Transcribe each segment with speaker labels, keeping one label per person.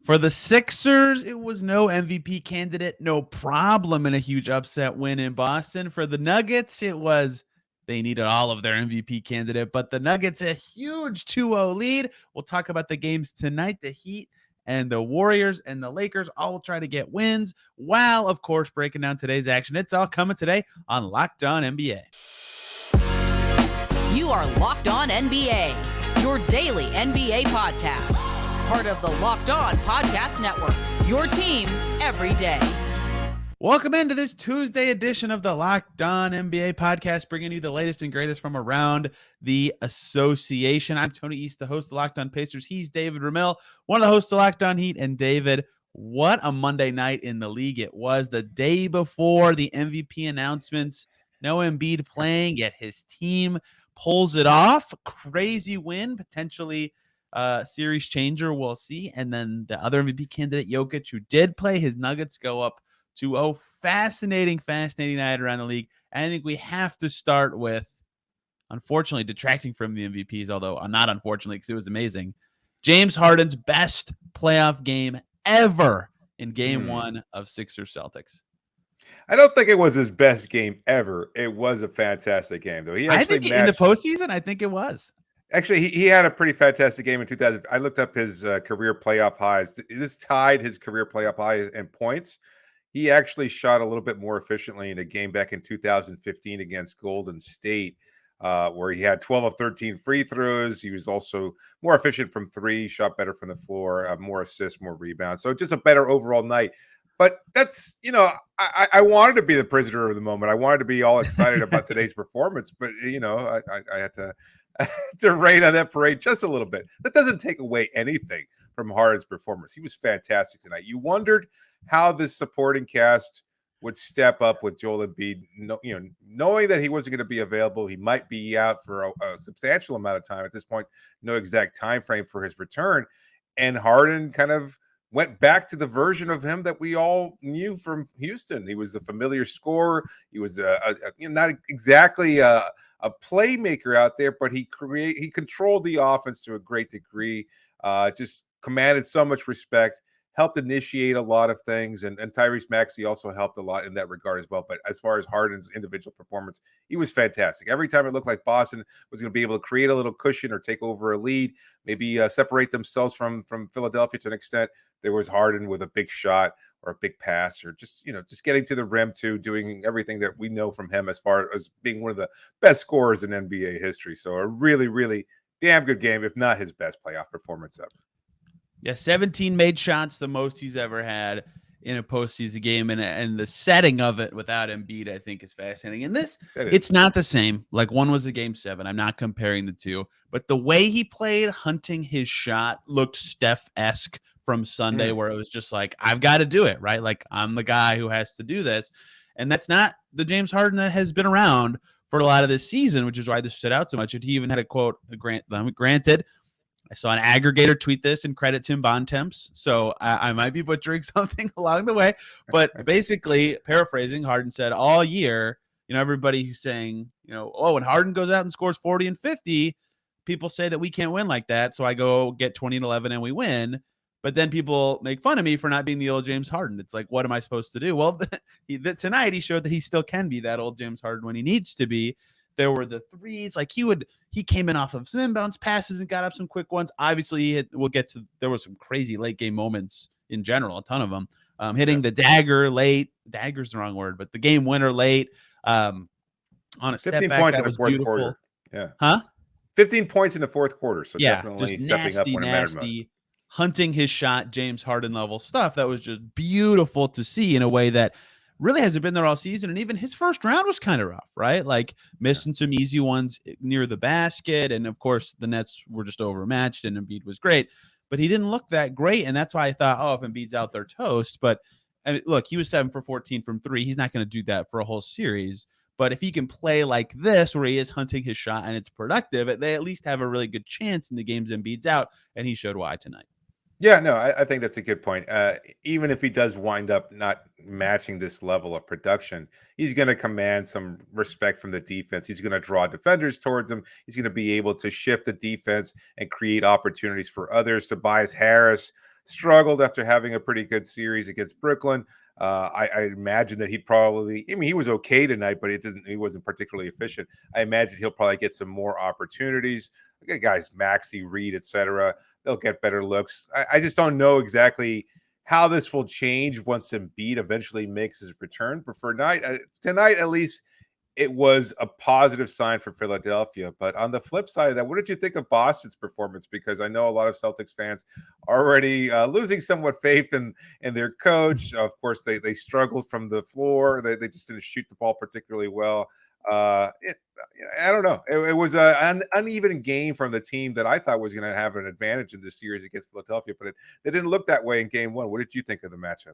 Speaker 1: For the Sixers, it was no MVP candidate, no problem in a huge upset win in Boston. For the Nuggets, it was they needed all of their MVP candidate, but the Nuggets a huge 2-0 lead. We'll talk about the games tonight. The Heat and the Warriors and the Lakers all will try to get wins, while, of course, breaking down today's action. It's all coming today on Locked On NBA.
Speaker 2: You are Locked On NBA, your daily NBA podcast. Part of the Locked On Podcast Network, your team every day.
Speaker 1: Welcome into this Tuesday edition of the Locked On NBA podcast, bringing you the latest and greatest from around the association. I'm Tony East, the host of Locked On Pacers. He's David Ramil, one of the hosts of Locked On Heat. And David, what a Monday night in the league it was. The day before the MVP announcements, no Embiid playing, yet his team pulls it off. Crazy win, potentially series changer, we'll see. And then the other MVP candidate, Jokic, who did play, his Nuggets go up 2-0. Fascinating night around the league. And I think we have to start with, unfortunately, detracting from the MVPs, although not unfortunately, because it was amazing. James Harden's best playoff game ever in game one of Sixers Celtics.
Speaker 3: I don't think it was his best game ever. It was a fantastic game, though.
Speaker 1: I think in the postseason, I think it was.
Speaker 3: Actually, he had a pretty fantastic game in 2000. I looked up his career playoff highs. This tied his career playoff highs in points. He actually shot a little bit more efficiently in a game back in 2015 against Golden State, where he had 12 of 13 free throws. He was also more efficient from three, shot better from the floor, more assists, more rebounds. So just a better overall night. But that's, I wanted to be the prisoner of the moment. I wanted to be all excited about today's performance, but, I had to rain on that parade just a little bit. That doesn't take away anything from Harden's performance. He was fantastic tonight. You wondered how this supporting cast would step up with Joel Embiid, knowing that he wasn't going to be available. He might be out for a substantial amount of time at this point. No exact time frame for his return. And Harden kind of went back to the version of him that we all knew from Houston. He was a familiar scorer. He was not exactly a playmaker out there, but he controlled the offense to a great degree. Just commanded so much respect, helped initiate a lot of things, and Tyrese Maxey also helped a lot in that regard as well. But as far as Harden's individual performance, he was fantastic. Every time it looked like Boston was going to be able to create a little cushion or take over a lead, maybe separate themselves from Philadelphia to an extent, there was Harden with a big shot or a big pass, or just getting to the rim too, doing everything that we know from him as far as being one of the best scorers in NBA history. So a really, really damn good game, if not his best playoff performance ever.
Speaker 1: Yeah, 17 made shots, the most he's ever had in a postseason game, and the setting of it without Embiid, I think, is fascinating. And it's not the same. Like, one was a game 7. I'm not comparing the two, but the way he played, hunting his shot, looked Steph-esque from Sunday, where it was just like, I've got to do it, right? Like, I'm the guy who has to do this. And that's not the James Harden that has been around for a lot of this season, which is why this stood out so much. And he even had a quote, granted, I saw an aggregator tweet this and credit Tim Bontemps, so I might be butchering something along the way. But basically, paraphrasing, Harden said all year, everybody who's saying, when Harden goes out and scores 40 and 50, people say that we can't win like that. So I go get 20 and 11 and we win. But then people make fun of me for not being the old James Harden. It's like, what am I supposed to do? Well, tonight he showed that he still can be that old James Harden when he needs to be. There were the threes. Like, he came in off of some inbounds passes and got up some quick ones. Obviously, there were some crazy late game moments in general, a ton of them. Hitting the dagger late. Dagger's the wrong word, but the game winner late. On a step
Speaker 3: 15
Speaker 1: back,
Speaker 3: points
Speaker 1: that
Speaker 3: in the
Speaker 1: was
Speaker 3: fourth
Speaker 1: beautiful.
Speaker 3: quarter. Yeah.
Speaker 1: Huh?
Speaker 3: 15 points in the fourth quarter. So
Speaker 1: yeah,
Speaker 3: definitely
Speaker 1: just
Speaker 3: stepping up when it mattered most.
Speaker 1: Hunting his shot, James Harden level stuff. That was just beautiful to see in a way that really hasn't been there all season. And even his first round was kind of rough, right? Like, missing some easy ones near the basket. And of course, the Nets were just overmatched and Embiid was great, but he didn't look that great. And that's why I thought, if Embiid's out there, toast. But I mean, look, he was 7 for 14 from 3. He's not going to do that for a whole series. But if he can play like this, where he is hunting his shot and it's productive, they at least have a really good chance in the games Embiid's out. And he showed why tonight.
Speaker 3: Yeah, no, I think that's a good point. Even if he does wind up not matching this level of production, he's going to command some respect from the defense. He's going to draw defenders towards him. He's going to be able to shift the defense and create opportunities for others. Tobias Harris struggled after having a pretty good series against Brooklyn. I imagine that he was okay tonight, but he wasn't particularly efficient. I imagine he'll probably get some more opportunities. Guys, Maxey, Reed, etc. They'll get better looks. I just don't know exactly how this will change once Embiid eventually makes his return. But for tonight, at least, it was a positive sign for Philadelphia. But on the flip side of that, what did you think of Boston's performance? Because I know a lot of Celtics fans are already losing somewhat faith in their coach. Of course, they struggled from the floor. They just didn't shoot the ball particularly well. I don't know. It was an uneven game from the team that I thought was going to have an advantage in this series against Philadelphia, but they didn't look that way in game one. What did you think of the matchup?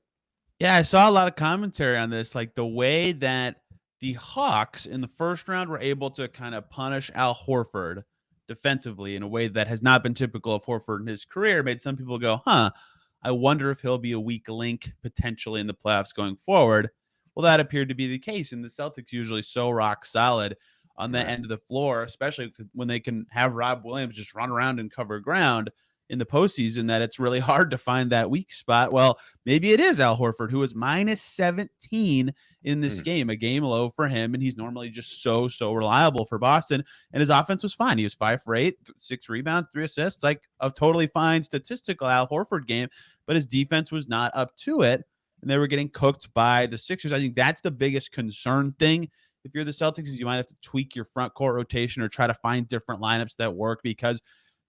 Speaker 1: Yeah, I saw a lot of commentary on this, like the way that the Hawks in the first round were able to kind of punish Al Horford defensively in a way that has not been typical of Horford in his career made some people go, I wonder if he'll be a weak link potentially in the playoffs going forward. Well, that appeared to be the case, and the Celtics usually so rock solid on that end of the floor, especially when they can have Rob Williams just run around and cover ground in the postseason, that it's really hard to find that weak spot. Well, maybe it is Al Horford, who was minus 17 in this game, a game low for him, and he's normally just so reliable for Boston, and his offense was fine. He was 5 for 8, 6 rebounds, 3 assists, like a totally fine statistical Al Horford game, but his defense was not up to it, and they were getting cooked by the Sixers. I think that's the biggest concern thing if you're the Celtics, is you might have to tweak your front court rotation or try to find different lineups that work, because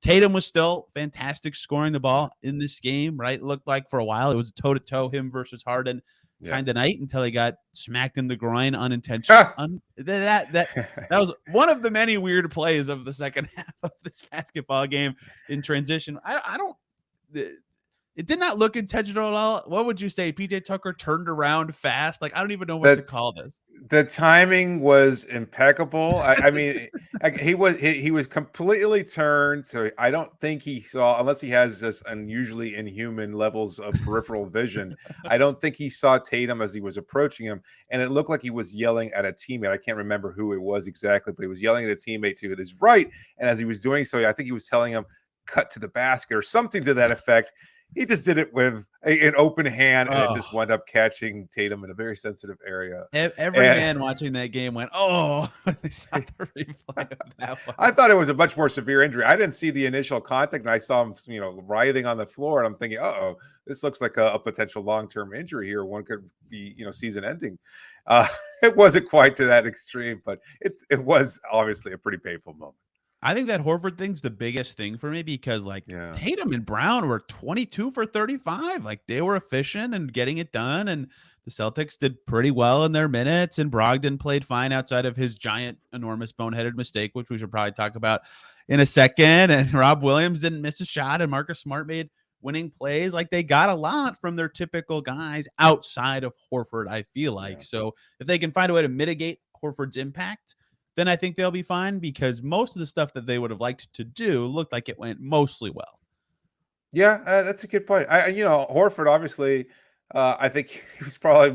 Speaker 1: Tatum was still fantastic scoring the ball in this game, right? It looked like for a while it was toe-to-toe, him versus Harden kind of night, until he got smacked in the groin unintentionally. That was one of the many weird plays of the second half of this basketball game in transition. It did not look intentional at all. What would you say? PJ Tucker turned around fast. Like, I don't even know what to call this.
Speaker 3: The timing was impeccable. I mean, he was completely turned. So I don't think he saw, unless he has just unusually inhuman levels of peripheral vision, I don't think he saw Tatum as he was approaching him. And it looked like he was yelling at a teammate. I can't remember who it was exactly, but he was yelling at a teammate to his right. And as he was doing so, I think he was telling him, cut to the basket or something to that effect. He just did it with an open hand, and it just wound up catching Tatum in a very sensitive area.
Speaker 1: Every man watching that game went, they saw the replay of that one.
Speaker 3: I thought it was a much more severe injury. I didn't see the initial contact, and I saw him, writhing on the floor, and I'm thinking, this looks like a potential long-term injury here. One could be, season ending. It wasn't quite to that extreme, but it was obviously a pretty painful moment.
Speaker 1: I think that Horford thing's the biggest thing for me, because Tatum and Brown were 22 for 35. Like, they were efficient and getting it done, and the Celtics did pretty well in their minutes, and Brogdon played fine outside of his giant, enormous boneheaded mistake, which we should probably talk about in a second. And Rob Williams didn't miss a shot, and Marcus Smart made winning plays. Like, they got a lot from their typical guys outside of Horford, I feel like. So if they can find a way to mitigate Horford's impact, then I think they'll be fine, because most of the stuff that they would have liked to do looked like it went mostly well.
Speaker 3: Yeah, that's a good point. Horford, obviously, I think he was probably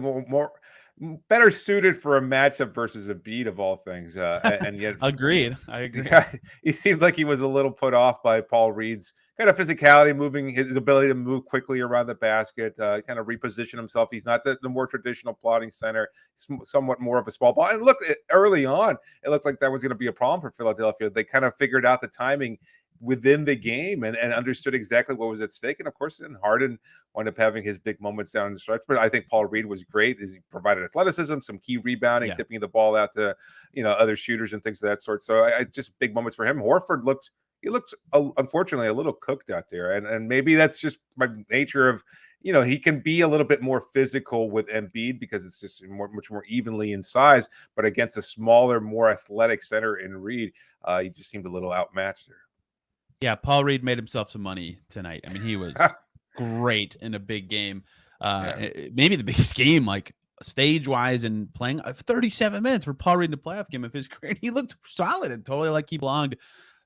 Speaker 3: better suited for a matchup versus Embiid of all things. And yet,
Speaker 1: Agreed. I agree.
Speaker 3: Yeah, he seems like he was a little put off by Paul Reed's kind of physicality, his ability to move quickly around the basket, kind of reposition himself. He's not the more traditional plotting center. He's somewhat more of a small ball. And look, early on, it looked like that was going to be a problem for Philadelphia. They kind of figured out the timing within the game and understood exactly what was at stake. And of course, then Harden wound up having his big moments down the stretch. But I think Paul Reed was great. He provided athleticism, some key rebounding, tipping the ball out to other shooters and things of that sort. So I just big moments for him. Horford looked unfortunately a little cooked out there, and maybe that's just by nature of he can be a little bit more physical with Embiid because it's just much more evenly in size. But against a smaller, more athletic center in Reed, he just seemed a little outmatched there.
Speaker 1: Yeah, Paul Reed made himself some money tonight. I mean, he was great in a big game. Maybe the biggest game, like stage-wise, and playing 37 minutes for Paul Reed in a playoff game of his career. He looked solid and totally like he belonged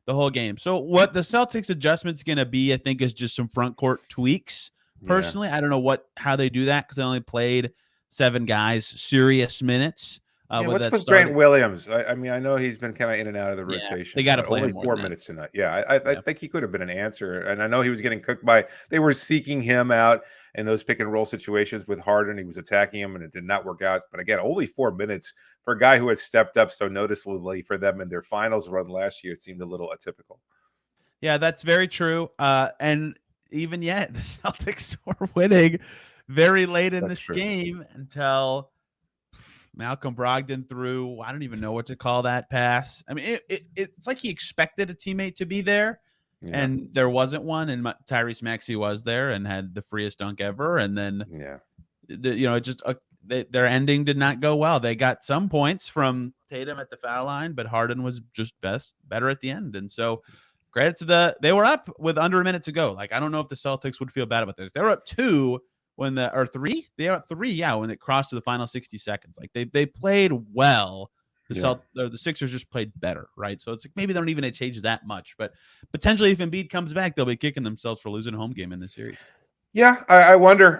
Speaker 1: the whole game. So what the Celtics adjustment's going to be, I think, is just some front court tweaks. Personally, I don't know how they do that, because they only played 7 guys serious minutes. with
Speaker 3: what's
Speaker 1: that
Speaker 3: with Grant
Speaker 1: starting.
Speaker 3: Williams? I mean, I know he's been kind of in and out of the
Speaker 1: Yeah,
Speaker 3: rotation.
Speaker 1: they got to
Speaker 3: But
Speaker 1: play
Speaker 3: only
Speaker 1: him more
Speaker 3: 4 minutes tonight. Yeah, I
Speaker 1: Yeah.
Speaker 3: think he could have been an answer. And I know he was getting cooked by. They were seeking him out in those pick and roll situations with Harden. He was attacking him, and it did not work out. But again, only 4 minutes for a guy who has stepped up so noticeably for them in their finals run last year. It seemed a little atypical.
Speaker 1: Yeah, that's very true. And even yet, the Celtics were winning very late in
Speaker 3: That's
Speaker 1: this
Speaker 3: true.
Speaker 1: game until Malcolm Brogdon threw, I don't even know what to call that pass. I mean, it's like he expected a teammate to be there,
Speaker 3: Yeah,
Speaker 1: and there wasn't one. And Tyrese Maxey was there and had the freest dunk ever. And then,
Speaker 3: yeah.
Speaker 1: their ending did not go well. They got some points from Tatum at the foul line, but Harden was just better at the end. And so, credit to they were up with under a minute to go. Like, I don't know if the Celtics would feel bad about this. They were up 2 or 3. They were up 3, yeah, when it crossed to the final 60 seconds. Like, they played well. The Sixers just played better, right? So it's like maybe they don't even change that much, but potentially if Embiid comes back, they'll be kicking themselves for losing a home game in this series.
Speaker 3: Yeah, I wonder.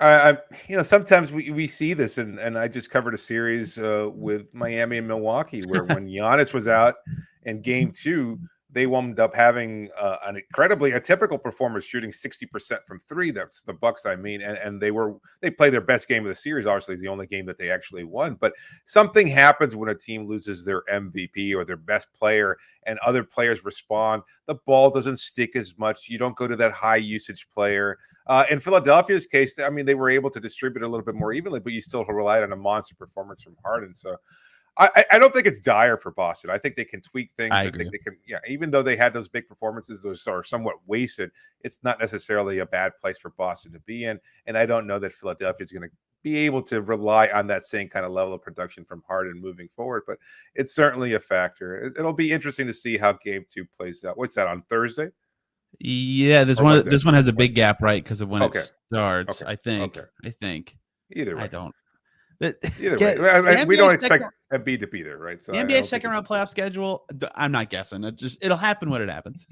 Speaker 3: Sometimes we see this, and I just covered a series with Miami and Milwaukee where when Giannis was out in Game 2, they wound up having an incredibly atypical performance, shooting 60% from three. That's the Bucks, I mean, and they played their best game of the series. Obviously, it's the only game that they actually won. But something happens when a team loses their MVP or their best player, and other players respond. The ball doesn't stick as much. You don't go to that high usage player. In Philadelphia's case, I mean, they were able to distribute a little bit more evenly, but you still relied on a monster performance from Harden. So I don't think it's dire for Boston. I think they can tweak things.
Speaker 1: I
Speaker 3: think they can, even though they had those big performances, those are somewhat wasted. It's not necessarily a bad place for Boston to be in. And I don't know that Philadelphia is going to be able to rely on that same kind of level of production from Harden moving forward, but it's certainly a factor. It'll be interesting to see how Game 2 plays out. What's that, on Thursday?
Speaker 1: Yeah, this one has a big gap, right, because of when it starts.
Speaker 3: Okay.
Speaker 1: I think.
Speaker 3: Either way.
Speaker 1: I don't.
Speaker 3: Either way, we don't expect Embiid to be there, right? So
Speaker 1: the NBA second round playoff schedule, I'm not guessing. It'll happen when it happens.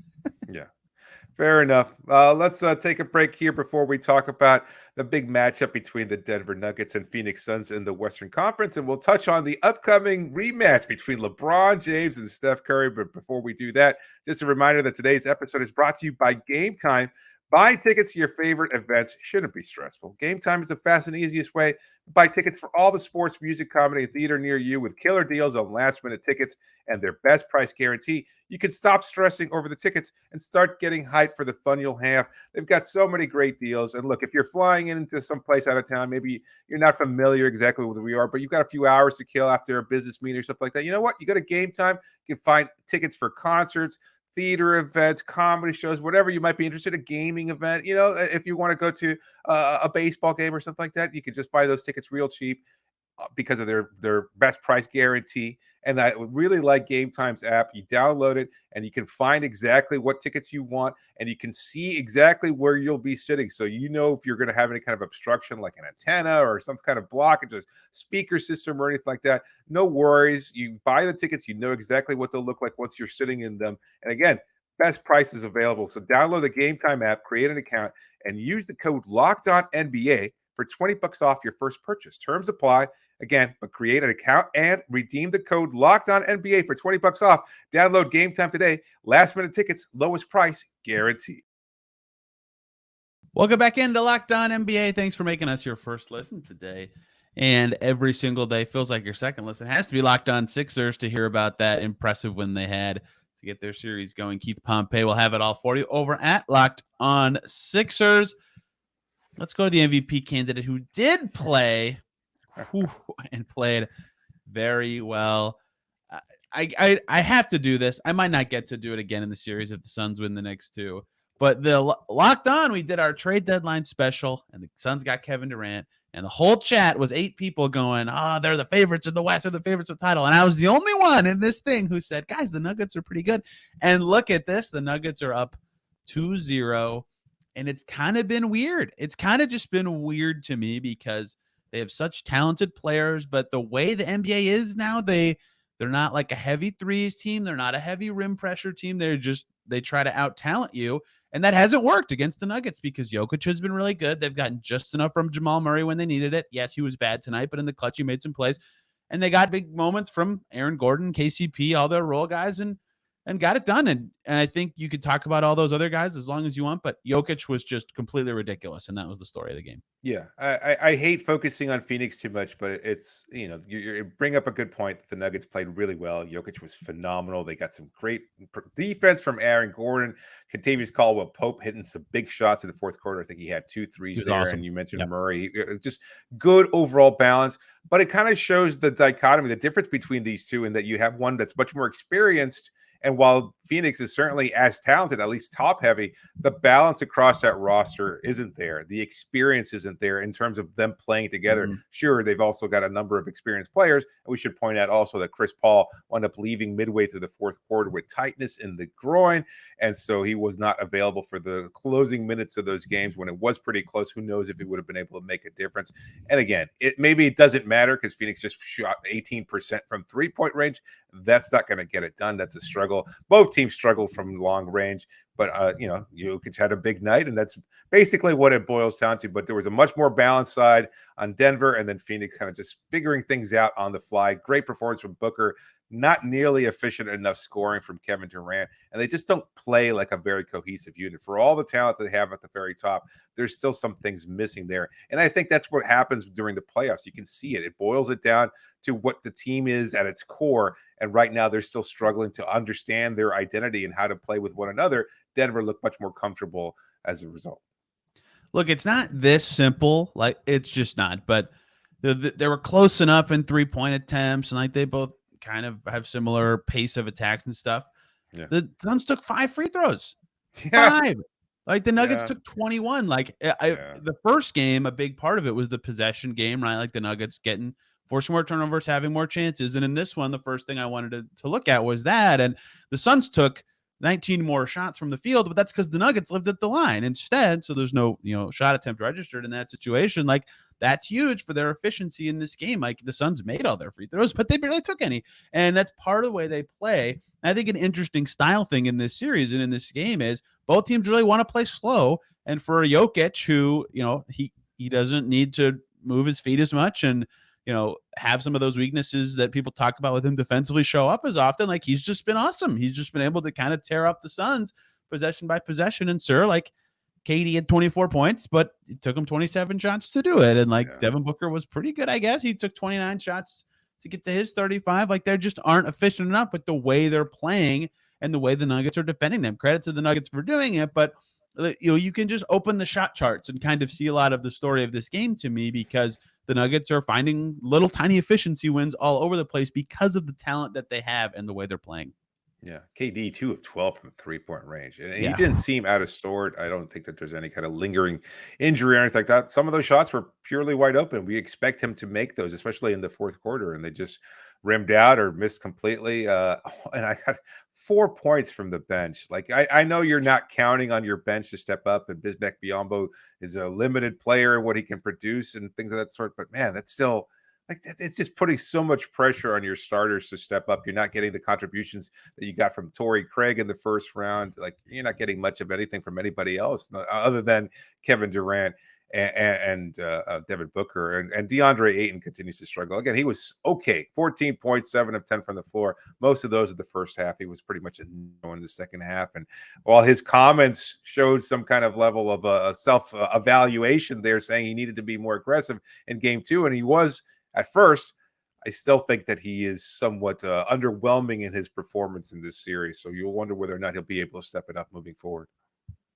Speaker 3: Yeah, fair enough. Let's take a break here before we talk about the big matchup between the Denver Nuggets and Phoenix Suns in the Western Conference, and we'll touch on the upcoming rematch between LeBron James and Steph Curry. But before we do that, just a reminder that today's episode is brought to you by Game Time. Buying tickets to your favorite events shouldn't be stressful. Game Time is the fast and easiest way to buy tickets for all the sports, music, comedy, and theater near you with killer deals on last-minute tickets and their best price guarantee. You can stop stressing over the tickets and start getting hyped for the fun you'll have. They've got so many great deals. And look, if you're flying into some place out of town, maybe you're not familiar exactly with where we are, but you've got a few hours to kill after a business meeting or something like that. You know what? You go to Game Time. You can find tickets for concerts, theater events, comedy shows, whatever you might be interested in, a gaming event. If you want to go to a baseball game or something like that, you can just buy those tickets real cheap because of their best price guarantee. And I really like Game Time's app. You download it and you can find exactly what tickets you want, and you can see exactly where you'll be sitting. So if you're going to have any kind of obstruction like an antenna or some kind of blockage, just speaker system or anything like that, no worries. You buy the tickets, you know exactly what they'll look like once you're sitting in them. And again, best prices available. So download the Game Time app, create an account, and use the code LOCKEDONNBA for $20 off your first purchase. Terms apply. Again, but create an account and redeem the code LOCKEDONNBA for $20 off. Download Game Time today. Last minute tickets, lowest price guaranteed.
Speaker 1: Welcome back into Locked On NBA. Thanks for making us your first listen today. And every single day feels like your second listen. It has to be Locked On Sixers to hear about that impressive win they had to get their series going. Keith Pompey will have it all for you over at Locked On Sixers. Let's go to the MVP candidate who did play and played very well. I have to do this. I might not get to do it again in the series if the Suns win the next two. But the Locked On, we did our trade deadline special, and the Suns got Kevin Durant, and the whole chat was 8 people going, they're the favorites in the West, they're the favorites of the title. And I was the only one in this thing who said, guys, the Nuggets are pretty good. And look at this. The Nuggets are up 2-0, and it's kind of been weird. It's kind of just been weird to me because they have such talented players, but the way the NBA is now, they're not like a heavy threes team. They're not a heavy rim pressure team. They try to out-talent you, and that hasn't worked against the Nuggets because Jokic has been really good. They've gotten just enough from Jamal Murray when they needed it. Yes, he was bad tonight, but in the clutch, he made some plays. and they got big moments from Aaron Gordon, KCP, all their role guys, and got it done. And I think you could talk about all those other guys as long as you want, but Jokic was just completely ridiculous, and that was the story of the game.
Speaker 3: Yeah, I hate focusing on Phoenix too much, but it's you bring up a good point. The Nuggets played really well. Jokic was phenomenal. They got some great defense from Aaron Gordon. Contavious Caldwell Pope hitting some big shots in the fourth quarter. I think he had 2 threes there,
Speaker 1: awesome.
Speaker 3: and you mentioned Murray. Just good overall balance, but it kind of shows the dichotomy, the difference between these two, in that you have one that's much more experienced. And while Phoenix is certainly as talented, at least top heavy, the balance across that roster isn't there. The experience isn't there in terms of them playing together.
Speaker 1: Mm-hmm.
Speaker 3: Sure, they've also got a number of experienced players. And we should point out also that Chris Paul wound up leaving midway through the fourth quarter with tightness in the groin. And so he was not available for the closing minutes of those games when it was pretty close. Who knows if he would have been able to make a difference. And again, maybe it doesn't matter because Phoenix just shot 18% from 3-point range. That's not going to get it done. That's a struggle. Both teams struggled from long range, but Jokic had a big night, and that's basically what it boils down to. But there was a much more balanced side on Denver, and then Phoenix kind of just figuring things out on the fly. Great performance from Booker. Not nearly efficient enough scoring from Kevin Durant, and they just don't play like a very cohesive unit. For all the talent they have at the very top, there's still some things missing there. And I think that's what happens during the playoffs. You can see it. It boils it down to what the team is at its core. And right now they're still struggling to understand their identity and how to play with one another. Denver looked much more comfortable as a result.
Speaker 1: Look, it's not this simple. Like, it's just not. But they were close enough in 3-point attempts, and like they both kind of have similar pace of attacks and stuff. Yeah. The Suns took 5 free throws. 5. Like the Nuggets took 21. Like the first game, a big part of it was the possession game, right? Like the Nuggets forcing more turnovers, having more chances. And in this one, the first thing I wanted to look at was that. And the Suns took 19 more shots from the field, but that's because the Nuggets lived at the line instead. So there's no, shot attempt registered in that situation. Like, that's huge for their efficiency in this game. Like, the Suns made all their free throws, but they barely took any. And that's part of the way they play. And I think an interesting style thing in this series and in this game is both teams really want to play slow. And for Jokic, who, he doesn't need to move his feet as much and, have some of those weaknesses that people talk about with him defensively show up as often. Like, he's just been awesome. He's just been able to kind of tear up the Suns possession by possession. And like, KD had 24 points, but it took him 27 shots to do it. And Devin Booker was pretty good, I guess. He took 29 shots to get to his 35. Like, they just aren't efficient enough with the way they're playing and the way the Nuggets are defending them. Credit to the Nuggets for doing it, but you can just open the shot charts and kind of see a lot of the story of this game to me, because the Nuggets are finding little tiny efficiency wins all over the place because of the talent that they have and the way they're playing.
Speaker 3: Yeah, KD 2 of 12 from 3-point range, and he didn't seem out of sort. I don't think that there's any kind of lingering injury or anything like that. Some of those shots were purely wide open. We expect him to make those, especially in the fourth quarter, and they just rimmed out or missed completely. And I got 4 points from the bench. Like, I know you're not counting on your bench to step up, and Bismack Biyombo is a limited player in what he can produce and things of that sort. But man, that's still. It's just putting so much pressure on your starters to step up. You're not getting the contributions that you got from Torrey Craig in the first round. Like, you're not getting much of anything from anybody else other than Kevin Durant and Devin Booker. And DeAndre Ayton continues to struggle. Again, he was okay. 14 points, 7 of 10 from the floor. Most of those in the first half. He was pretty much in the second half. And while his comments showed some kind of level of a self-evaluation there, saying he needed to be more aggressive in game 2, and he was at first, I still think that he is somewhat underwhelming in his performance in this series. So you'll wonder whether or not he'll be able to step it up moving forward.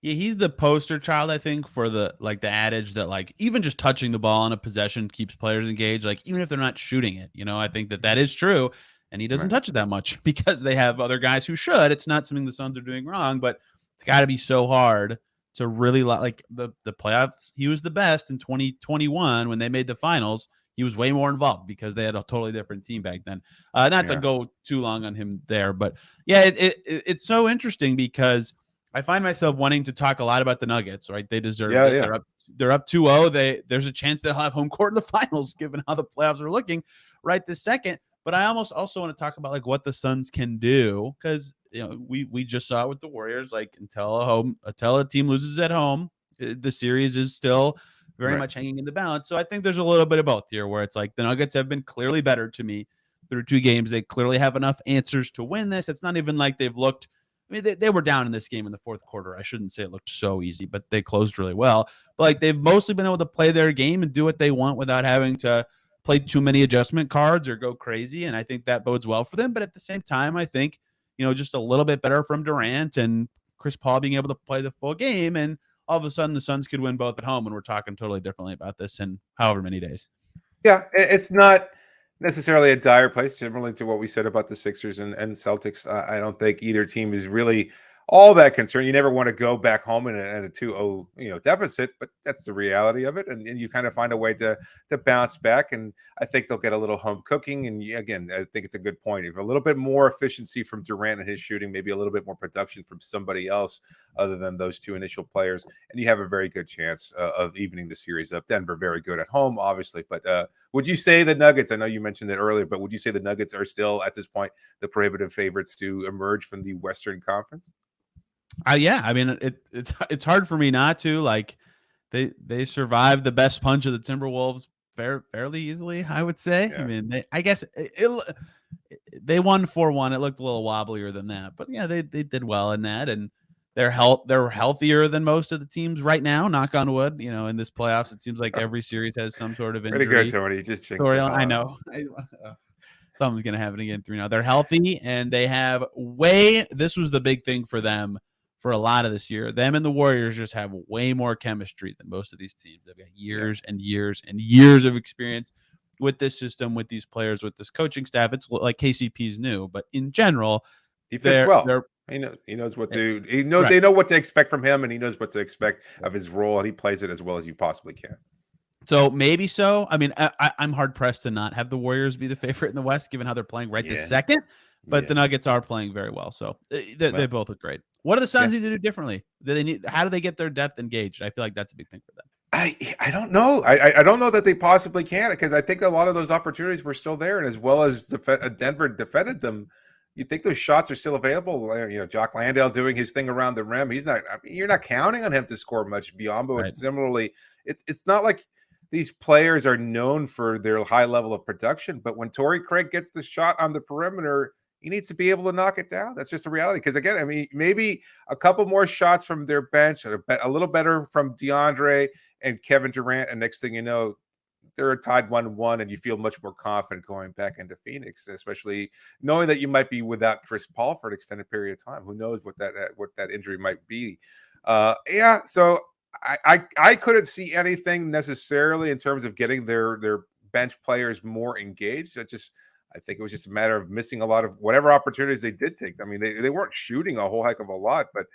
Speaker 1: Yeah, he's the poster child, I think, for the adage that even just touching the ball in a possession keeps players engaged. Like, even if they're not shooting it, I think that is true. And he doesn't touch it that much because they have other guys who should. It's not something the Suns are doing wrong, but it's got to be so hard to really the playoffs. He was the best in 2021 when they made the finals. He was way more involved because they had a totally different team back then. Not to go too long on him there, but it's so interesting because I find myself wanting to talk a lot about the Nuggets, right? They deserve it. They're up 2-0. There's a chance they'll have home court in the finals given how the playoffs are looking right this second. But I almost also want to talk about what the Suns can do, because we just saw it with the Warriors. Until a team loses at home, the series is still very much hanging in the balance. So I think there's a little bit of both here, where it's like the Nuggets have been clearly better to me through 2 games. They clearly have enough answers to win this. It's not even like they've looked. I mean, they were down in this game in the fourth quarter. I shouldn't say it looked so easy, but they closed really well. But like they've mostly been able to play their game and do what they want without having to play too many adjustment cards or go crazy. And I think that bodes well for them. But at the same time, I think, just a little bit better from Durant and Chris Paul being able to play the full game. And all of a sudden the Suns could win both at home. And we're talking totally differently about this in however many days.
Speaker 3: Yeah, it's not necessarily a dire place, similarly to what we said about the Sixers and Celtics. I don't think either team is really all that concerned. You never want to go back home in a 2-0 deficit, but that's the reality of it. And you kind of find a way to bounce back. And I think they'll get a little home cooking. And again, I think it's a good point. If a little bit more efficiency from Durant and his shooting, maybe a little bit more production from somebody else other than those 2 initial players, and you have a very good chance of evening the series up. Denver very good at home, obviously, but would you say the Nuggets, I know you mentioned it earlier, but would you say the Nuggets are still at this point the prohibitive favorites to emerge from the Western Conference?
Speaker 1: Yeah, I mean it's hard for me not to. Like they survived the best punch of the Timberwolves fairly easily, I would say. Yeah. I mean, I guess they won 4-1. It looked a little wobblier than that, but yeah, they did well in that, and they're healthier than most of the teams right now. Knock on wood. In this playoffs, it seems like every series has some sort of injury.
Speaker 3: Pretty good, Tony. Just
Speaker 1: I know. Someone's gonna have it again 3-0. They're healthy, and they have this was the big thing for them. For a lot of this year, them and the Warriors just have way more chemistry than most of these teams. They've got years and years and years of experience with this system, with these players, with this coaching staff. It's like KCP's new, but in general,
Speaker 3: he fits well. He knows what to. He knows they know what to expect from him, and he knows what to expect of his role, and he plays it as well as you possibly can.
Speaker 1: So maybe so. I mean, I'm hard pressed to not have the Warriors be the favorite in the West, given how they're playing this second. But the Nuggets are playing very well, so they both look great. What do the Suns need to do differently? How do they get their depth engaged? I feel like that's a big thing for them.
Speaker 3: I don't know. I don't know that they possibly can, because I think a lot of those opportunities were still there, and as well as Denver defended them, you think those shots are still available. Jock Landale doing his thing around the rim. He's not. I mean, you're not counting on him to score much. Biyombo, right. Similarly, it's not like these players are known for their high level of production, but when Torrey Craig gets the shot on the perimeter, he needs to be able to knock it down. That's just a reality. Because again, I mean, maybe a couple more shots from their bench, a little better from DeAndre and Kevin Durant, and next thing you know, they're tied 1-1, and you feel much more confident going back into Phoenix, especially knowing that you might be without Chris Paul for an extended period of time. Who knows what that injury might be? So I couldn't see anything necessarily in terms of getting their bench players more engaged. I think it was just a matter of missing a lot of whatever opportunities they did take. I mean, they weren't shooting a whole heck of a lot, but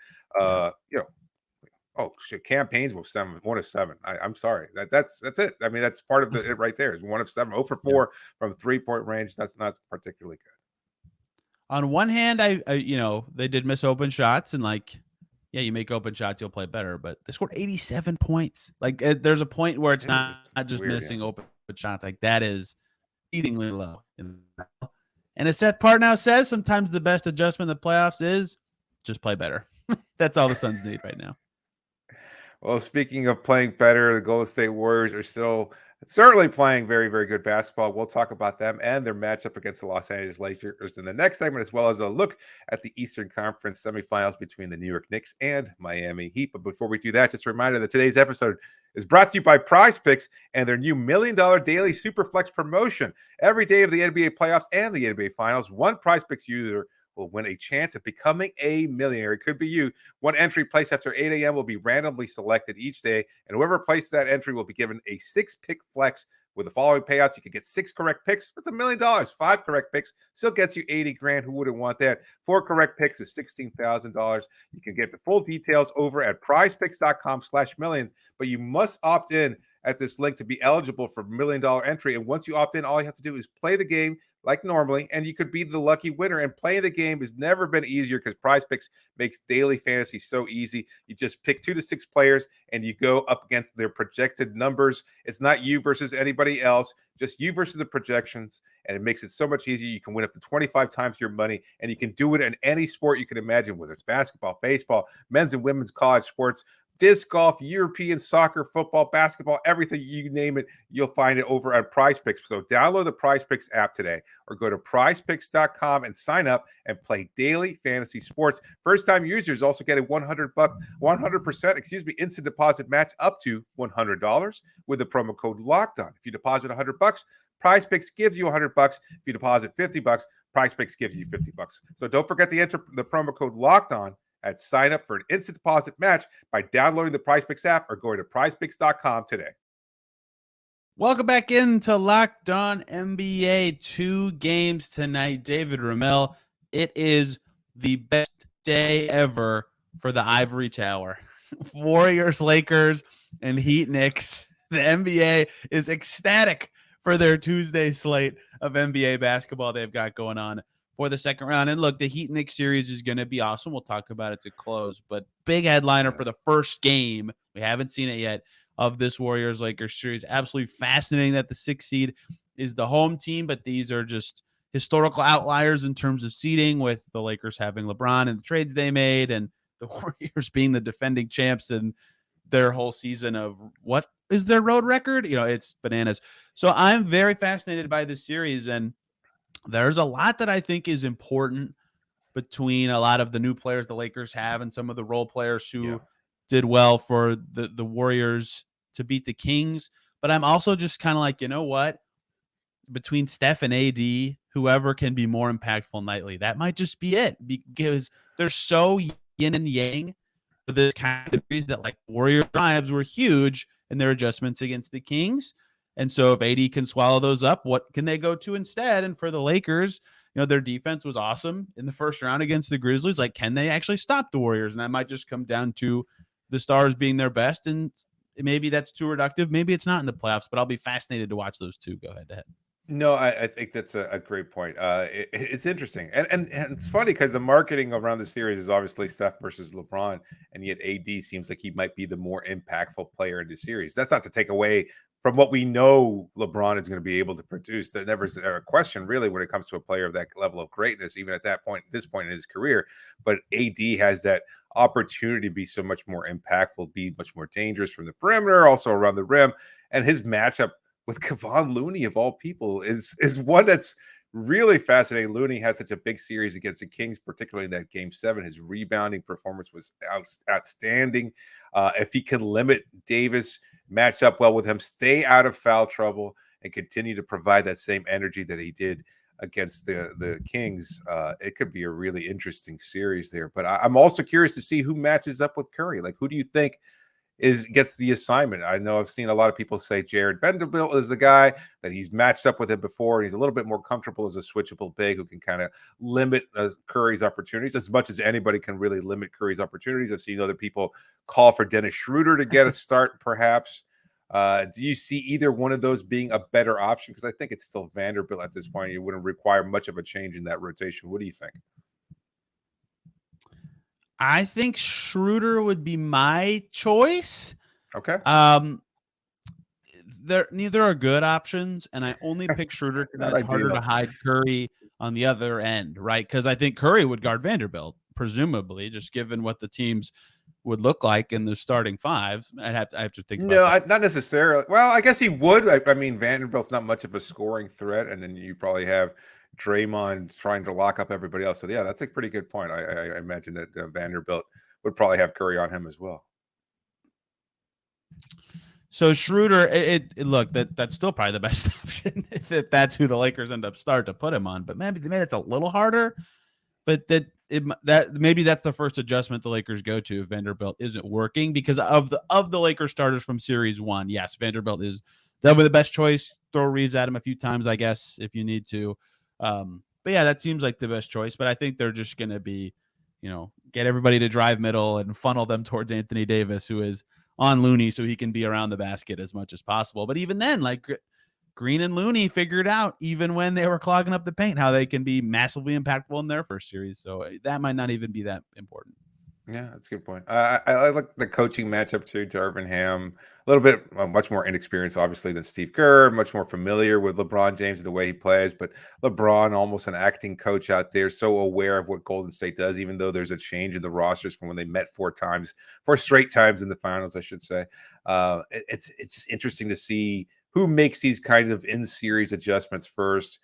Speaker 3: campaigns with 1 of 7. I'm sorry. That's it. I mean, that's part of it right there. Is 1 of 7, 0 for 4 from 3-point range. That's not particularly good.
Speaker 1: On one hand, they did miss open shots, and you make open shots, you'll play better. But they scored 87 points. Like, there's a point where it's not just weird, missing open shots. Like, that is exceedingly low. And as Seth Partnow says, sometimes the best adjustment in the playoffs is just play better. That's all the Suns need right now.
Speaker 3: Well, speaking of playing better, the Golden State Warriors are still certainly playing very, very good basketball. We'll talk about them and their matchup against the Los Angeles Lakers in the next segment, as well as a look at the Eastern Conference semifinals between the New York Knicks and Miami Heat. But before we do that, just a reminder that today's episode is brought to you by Prize Picks and their new $1 Million Daily Superflex promotion. Every day of the NBA playoffs and the NBA Finals, one Prize Picks user will win a chance at becoming a millionaire. It could be you. One entry placed after 8 a.m. will be randomly selected each day, and whoever places that entry will be given a 6-pick flex. With the following payouts, you can get 6 correct picks. That's $1 million. 5 correct picks still gets you 80 grand. Who wouldn't want that? 4 correct picks is $16,000. You can get the full details over at prizepicks.com/millions, but you must opt in at this link to be eligible for $1 million entry. And once you opt in, all you have to do is play the game like normally, and you could be the lucky winner. And playing the game has never been easier because Prize Picks makes daily fantasy so easy. You just pick 2 to 6 players, and you go up against their projected numbers. It's not you versus anybody else, just you versus the projections, and it makes it so much easier. You can win up to 25 times your money, and you can do it in any sport you can imagine, whether it's basketball, baseball, men's and women's college sports, disc golf, European soccer, football, basketball, everything, you name it, you'll find it over on PrizePicks. So download the PrizePicks app today or go to prizepicks.com and sign up and play daily fantasy sports. First-time users also get a 100% instant deposit match up to $100 with the promo code LOCKEDON. If you deposit $100, PrizePicks gives you $100. If you deposit $50, PrizePicks gives you $50. So don't forget to enter the promo code LOCKEDON at sign up for an instant deposit match by downloading the PrizePicks app or going to prizepicks.com today.
Speaker 1: Welcome back into Locked On NBA. 2 games tonight. David Ramil. It is the best day ever for the Ivory Tower. Warriors, Lakers, and Heat Knicks. The NBA is ecstatic for their Tuesday slate of NBA basketball they've got going on for the second round. And look, the Heat Knicks series is going to be awesome. We'll talk about it to close, but big headliner for the first game. We haven't seen it yet of this Warriors Lakers series. Absolutely fascinating that the 6th seed is the home team, but these are just historical outliers in terms of seeding, with the Lakers having LeBron and the trades they made, and the Warriors being the defending champs in their whole season of what is their road record. It's bananas. So I'm very fascinated by this series, and there's a lot that I think is important between a lot of the new players the Lakers have and some of the role players who did well for the Warriors to beat the Kings. But I'm also just kind of like, you know what? Between Steph and AD, whoever can be more impactful nightly, that might just be it, because they're so yin and yang for this kind of series that, like, Warrior drives were huge in their adjustments against the Kings. And so if AD can swallow those up, what can they go to instead? And for the Lakers, their defense was awesome in the first round against the Grizzlies. Like, can they actually stop the Warriors? And that might just come down to the Stars being their best. And maybe that's too reductive. Maybe it's not in the playoffs, but I'll be fascinated to watch those two go head to head.
Speaker 3: No, I think that's a great point. It's interesting. And it's funny because the marketing around the series is obviously Steph versus LeBron, and yet AD seems like he might be the more impactful player in the series. That's not to take away from what we know LeBron is going to be able to produce. That never is a question, really, when it comes to a player of that level of greatness, even at this point in his career. But AD has that opportunity to be so much more impactful, be much more dangerous from the perimeter, also around the rim. And his matchup with Kevon Looney, of all people, is one that's really fascinating. Looney had such a big series against the Kings, particularly in that Game 7. His rebounding performance was outstanding. If he can limit Davis, match up well with him, stay out of foul trouble, and continue to provide that same energy that he did against the Kings, it could be a really interesting series there. But I'm also curious to see who matches up with Curry. Like, who do you think gets the assignment? I know I've seen a lot of people say Jared Vanderbilt is the guy, that he's matched up with him before, and he's a little bit more comfortable as a switchable big who can kind of limit Curry's opportunities as much as anybody can really limit Curry's opportunities. I've seen other people call for Dennis Schroeder to get a start, perhaps. Do you see either one of those being a better option? Because I think it's still Vanderbilt at this point. It wouldn't require much of a change in that rotation. What do you think?
Speaker 1: I think Schroeder would be my choice.
Speaker 3: Okay.
Speaker 1: Neither are good options, and I only pick Schroeder because it's harder to hide Curry on the other end, right? Because I think Curry would guard Vanderbilt, presumably, just given what the teams would look like in the starting fives. I have to think about that.
Speaker 3: Not necessarily. Well, I guess he would. I mean, Vanderbilt's not much of a scoring threat, and then you probably have Draymond trying to lock up everybody else. So yeah, that's a pretty good point. I imagine that Vanderbilt would probably have Curry on him as well.
Speaker 1: So Schroeder, look, that's still probably the best option if that's who the Lakers end up start to put him on. But maybe it's a little harder. But maybe that's the first adjustment the Lakers go to if Vanderbilt isn't working, because of the Lakers starters from Series 1. Yes, Vanderbilt is definitely the best choice. Throw Reeves at him a few times, I guess, if you need to. But yeah, that seems like the best choice. But I think they're just going to be, get everybody to drive middle and funnel them towards Anthony Davis, who is on Looney, so he can be around the basket as much as possible. But even then, like, Green and Looney figured out, even when they were clogging up the paint, how they can be massively impactful in their first series. So that might not even be that important.
Speaker 3: Yeah, that's a good point. I like the coaching matchup too. Darvin Ham, a little bit much more inexperienced, obviously, than Steve Kerr. Much more familiar with LeBron James and the way he plays. But LeBron, almost an acting coach out there, so aware of what Golden State does. Even though there's a change in the rosters from when they met 4 straight times in the finals, I should say. It's just interesting to see who makes these kinds of in series adjustments first.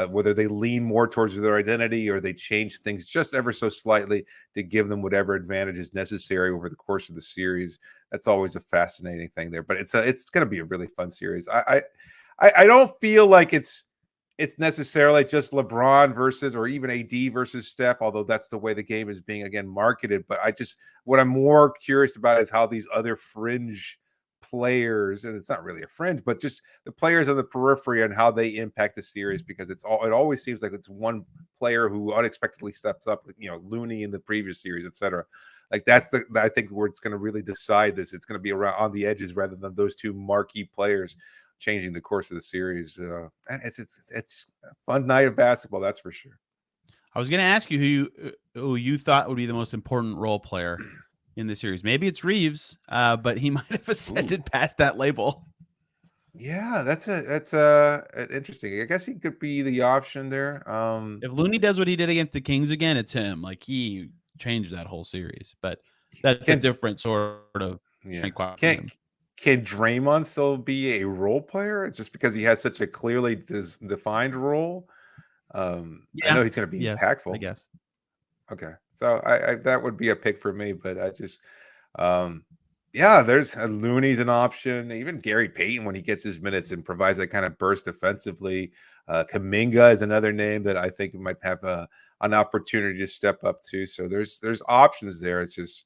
Speaker 3: Whether they lean more towards their identity or they change things just ever so slightly to give them whatever advantage is necessary over the course of the series. That's always a fascinating thing there. But it's going to be a really fun series. I don't feel like it's necessarily just LeBron versus or even AD versus Steph, although that's the way the game is being again marketed. But what I'm more curious about is how these other fringe players, and it's not really a fringe, but just the players on the periphery and how they impact the series, because it always seems like it's one player who unexpectedly steps up, Looney in the previous series, etc. Like I think where it's going to really decide this. It's going to be around on the edges rather than those two marquee players changing the course of the series. It's a fun night of basketball, that's for sure.
Speaker 1: I was going to ask you who you thought would be the most important role player in the series. Maybe it's Reeves, but he might have ascended past that label.
Speaker 3: Yeah, that's interesting. I guess he could be the option there.
Speaker 1: If Looney does what he did against the Kings again, it's him. Like, he changed that whole series, but that's a different sort of.
Speaker 3: Yeah. Can Draymond still be a role player just because he has such a clearly defined role? I know he's going to be impactful.
Speaker 1: I guess.
Speaker 3: Okay, so I that would be a pick for me, but I just, there's Looney's an option. Even Gary Payton, when he gets his minutes and provides that kind of burst defensively. Kuminga is another name that I think might have an opportunity to step up to. So there's options there. It's just,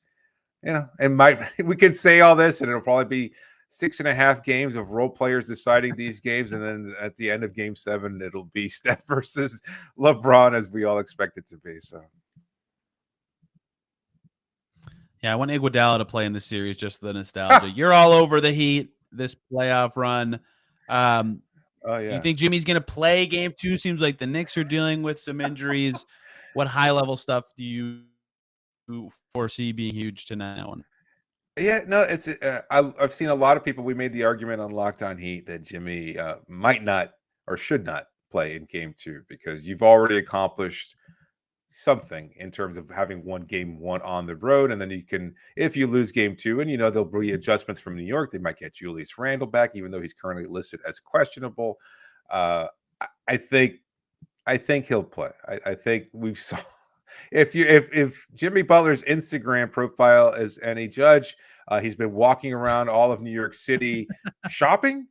Speaker 3: we could say all this and it'll probably be 6.5 games of role players deciding these games, and then at the end of Game 7, it'll be Steph versus LeBron as we all expect it to be. So.
Speaker 1: Yeah, I want Iguodala to play in the series just for the nostalgia. You're all over the Heat this playoff run. Do you think Jimmy's going to play Game 2? Seems like the Knicks are dealing with some injuries. What high-level stuff do you foresee being huge tonight?
Speaker 3: Yeah, no, it's I've seen a lot of people. We made the argument on Locked On Heat that Jimmy might not or should not play in Game 2 because you've already accomplished something in terms of having won Game 1 on the road, and then you can, if you lose Game 2, and there'll be adjustments from New York, they might get Julius Randle back, even though he's currently listed as questionable. I think he'll play. I think we've saw. If Jimmy Butler's Instagram profile is any judge, he's been walking around all of New York City shopping.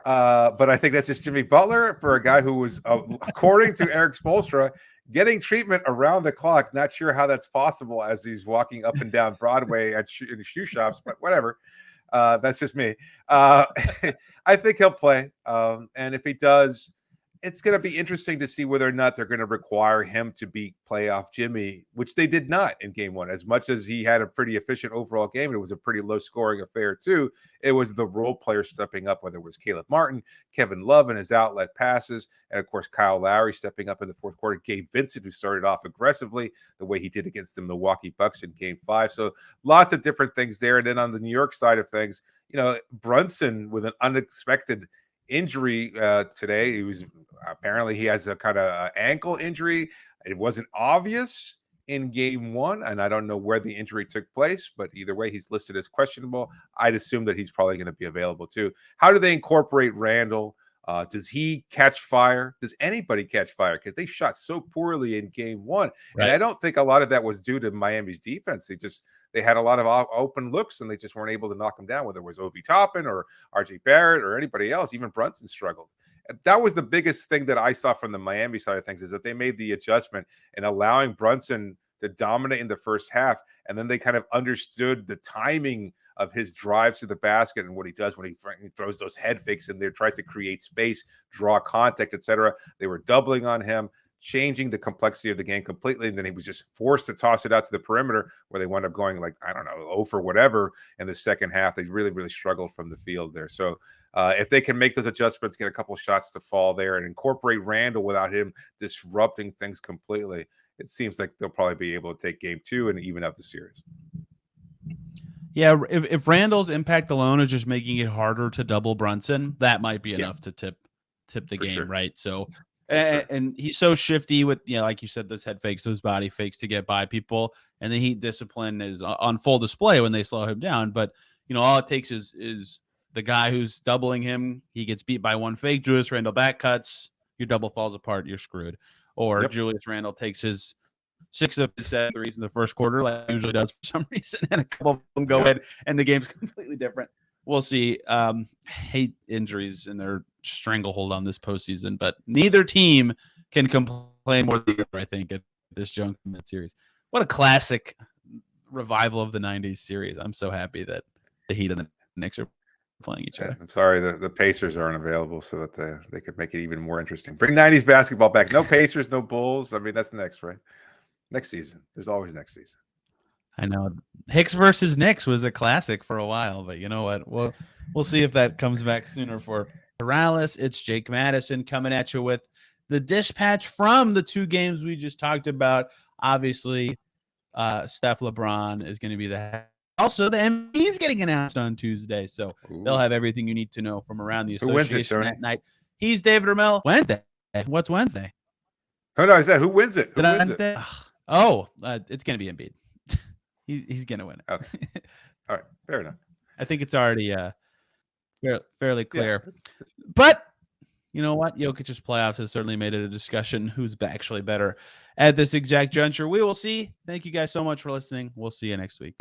Speaker 3: But I think that's just Jimmy Butler for a guy who was, according to Eric Spoelstra, getting treatment around the clock. Not sure how that's possible as he's walking up and down Broadway in shoe shops, but whatever. That's just me. I think he'll play. And if he does, it's going to be interesting to see whether or not they're going to require him to beat playoff Jimmy, which they did not in Game 1. As much as he had a pretty efficient overall game, it was a pretty low-scoring affair too. It was the role players stepping up, whether it was Caleb Martin, Kevin Love and his outlet passes, and of course Kyle Lowry stepping up in the fourth quarter. Gabe Vincent, who started off aggressively the way he did against the Milwaukee Bucks in Game 5. So lots of different things there. And then on the New York side of things, Brunson with an unexpected injury today. He has a kind of ankle injury. It wasn't obvious in Game 1, and I don't know where the injury took place, but either way, he's listed as questionable. I'd assume that he's probably going to be available too. How do they incorporate Randall? Does he catch fire? Does anybody catch fire? Because they shot so poorly in Game 1, right. And I don't think a lot of that was due to Miami's defense. They had a lot of open looks, and they just weren't able to knock them down, whether it was Obi Toppin or RJ Barrett or anybody else. Even Brunson struggled. That was the biggest thing that I saw from the Miami side of things, is that they made the adjustment and allowing Brunson to dominate in the first half, and then they kind of understood the timing of his drives to the basket and what he does when he throws those head fakes in there, tries to create space, draw contact, etc. They were doubling on him, changing the complexity of the game completely, and then he was just forced to toss it out to the perimeter, where they wound up going 0 for whatever in the second half. They really, really struggled from the field there. So if they can make those adjustments, get a couple shots to fall there, and incorporate Randall without him disrupting things completely, it seems like they'll probably be able to take game 2 and even out the series.
Speaker 1: Yeah, if Randall's impact alone is just making it harder to double Brunson, that might be enough to tip the game,
Speaker 3: sure.
Speaker 1: right? So, and he's so shifty with, like you said, those head fakes, those body fakes to get by people, and the Heat discipline is on full display when they slow him down. But all it takes is the guy who's doubling him, he gets beat by one fake, Julius Randle back cuts, your double falls apart, you're screwed. Or Julius Randle takes his 6 of his 7 threes in the first quarter, like he usually does for some reason, and a couple of them go in, and the game's completely different. We'll see. Hate injuries and their stranglehold on this postseason, but neither team can complain more than the other, I think, at this juncture in that series. What a classic revival of the 90s series. I'm so happy that the Heat and the Knicks are playing each other.
Speaker 3: I'm sorry the Pacers aren't available so that they could make it even more interesting. Bring 90s basketball back. No Pacers, no Bulls. I mean, that's next, right? Next season. There's always next season.
Speaker 1: I know. Hicks versus Knicks was a classic for a while, but you know what? We'll see if that comes back sooner for Morales. It's Jake Madison coming at you with the dispatch from the 2 games we just talked about. Obviously, Steph LeBron is going to be the head. Also, the MVP is getting announced on Tuesday, so they'll have everything you need to know from around the association that night. He's David Ramil. Wednesday. What's Wednesday?
Speaker 3: Oh, no, I said, who wins it? Who wins it?
Speaker 1: It's going to be Embiid. He's going to win it.
Speaker 3: Okay. All right. Fair enough.
Speaker 1: I think it's already fairly clear. Yeah. But you know what? Jokic's playoffs has certainly made it a discussion who's actually better at this exact juncture. We will see. Thank you guys so much for listening. We'll see you next week.